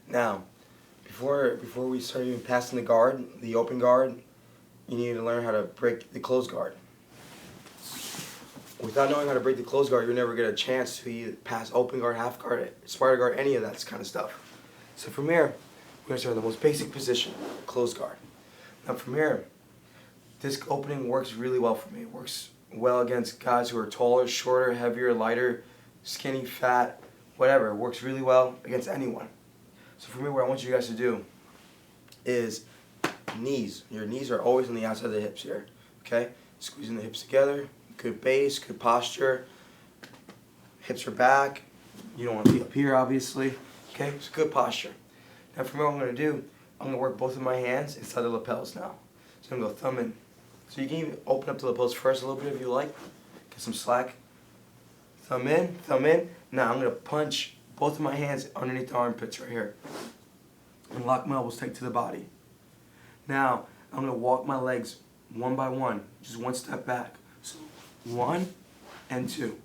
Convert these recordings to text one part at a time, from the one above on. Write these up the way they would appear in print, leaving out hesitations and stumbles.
Now, before we start even passing the guard, the open guard, you need to learn how to break the closed guard. Without knowing how to break the closed guard, you'll never get a chance to either pass open guard, half guard, spider guard, any of that kind of stuff. So from here, we're going to start with the most basic position, closed guard. Now from here, this opening works really well for me. It works well against guys who are taller, shorter, heavier, lighter, skinny, fat, whatever. It works really well against anyone. So for me, what I want you guys to do is knees. Your knees are always on the outside of the hips here. Okay? Squeezing the hips together. Good base, good posture. Hips are back. You don't want to be up here, obviously. Okay? It's good posture. Now for me, what I'm going to do, I'm going to work both of my hands inside the lapels now. So I'm going to go thumb in. So you can even open up the lapels first a little bit if you like. Get some slack. Thumb in, thumb in. Now I'm going to punch both of my hands underneath the armpits right here. And lock my elbows tight to the body. Now I'm going to walk my legs one by one, just one step back. So 1 and 2.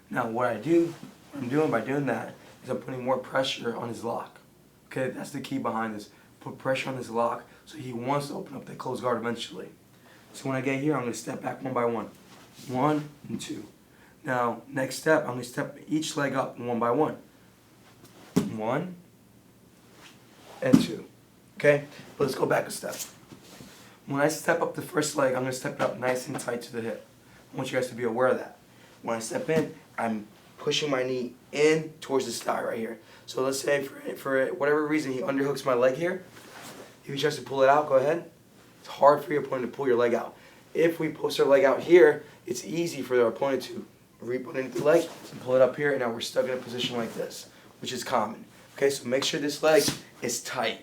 Now what I'm doing by doing that is I'm putting more pressure on his lock. Okay, that's the key behind this. Put pressure on his lock so he wants to open up that closed guard eventually. So when I get here, I'm going to step back one by one. 1 and 2. Now, next step, I'm going to step each leg up one by one. 1 and 2. Okay? But let's go back a step. When I step up the first leg, I'm going to step it up nice and tight to the hip. I want you guys to be aware of that. When I step in, I'm pushing my knee in towards the thigh right here. So let's say for whatever reason he underhooks my leg here. If he tries to pull it out, go ahead. It's hard for your opponent to pull your leg out. If we post our leg out here, it's easy for our opponent to reap underneath the leg and pull it up here, and now we're stuck in a position like this, which is common. Okay, so make sure this leg is tight.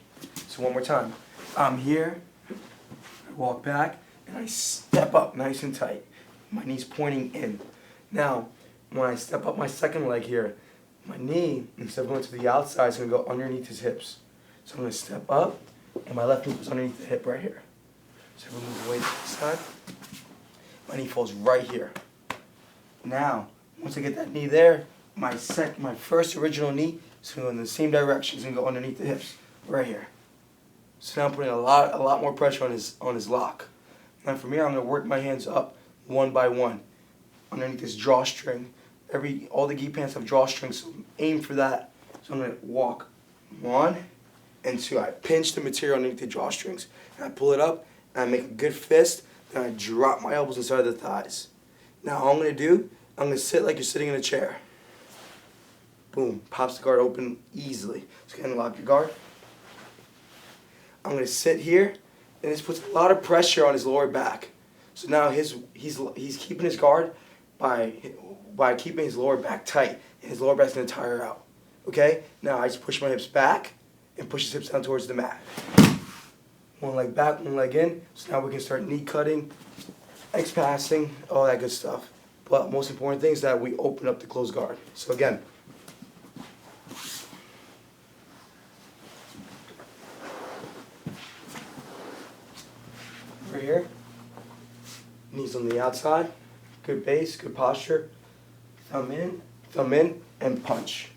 So one more time. I'm here, I walk back, and I step up nice and tight. My knee's pointing in. Now, when I step up my second leg here, my knee, instead of going to the outside, is going to go underneath his hips. So I'm going to step up, and my left knee goes underneath the hip right here. So if we move away to the side, my knee falls right here. Now, once I get that knee there, my first original knee is going to go in the same direction. It's going to go underneath the hips, right here. So now I'm putting a lot more pressure on his lock. Now from here, I'm going to work my hands up one by one underneath this drawstring. All the gi pants have drawstrings, so aim for that. So I'm going to walk 1 and 2. I pinch the material underneath the drawstrings, and I pull it up, and I make a good fist, then I drop my elbows inside the thighs. Now all I'm going to do, I'm going to sit like you're sitting in a chair. Boom, pops the guard open easily. So again, lock your guard. I'm going to sit here, and this puts a lot of pressure on his lower back. So now he's keeping his guard by keeping his lower back tight, and his lower back's going to tire out. Okay? Now I just push my hips back and push his hips down towards the mat. One leg back, one leg in. So now we can start knee cutting, X passing, all that good stuff. But most important thing is that we open up the closed guard. So again, over here, knees on the outside, good base, good posture. Thumb in, and punch.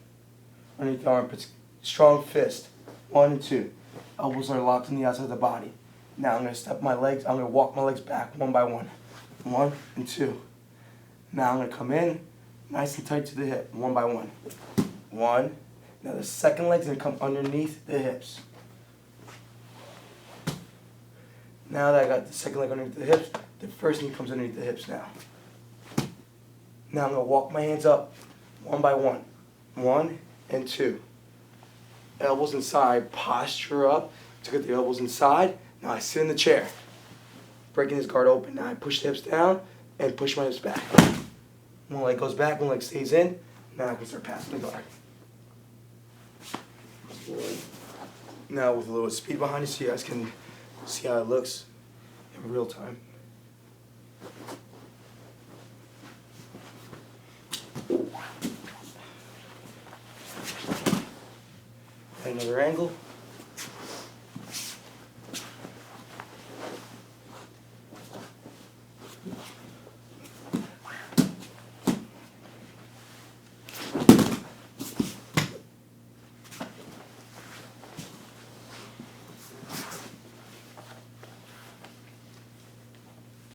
Underneath the armpits, strong fist. 1 and 2. Elbows are locked on the outside of the body. Now I'm going to step my legs, I'm going to walk my legs back one by one. 1 and 2. Now I'm going to come in, nice and tight to the hip, one by one. 1. Now the second leg's going to come underneath the hips. Now that I got the second leg underneath the hips, the first knee comes underneath the hips now. Now I'm going to walk my hands up one by one. 1 and 2. Elbows inside, posture up to get the elbows inside. Now I sit in the chair, breaking his guard open. Now I push the hips down and push my hips back. One leg goes back, one leg stays in. Now I can start passing the guard. Now with a little speed behind it so you guys can see how it looks in real time. Another angle.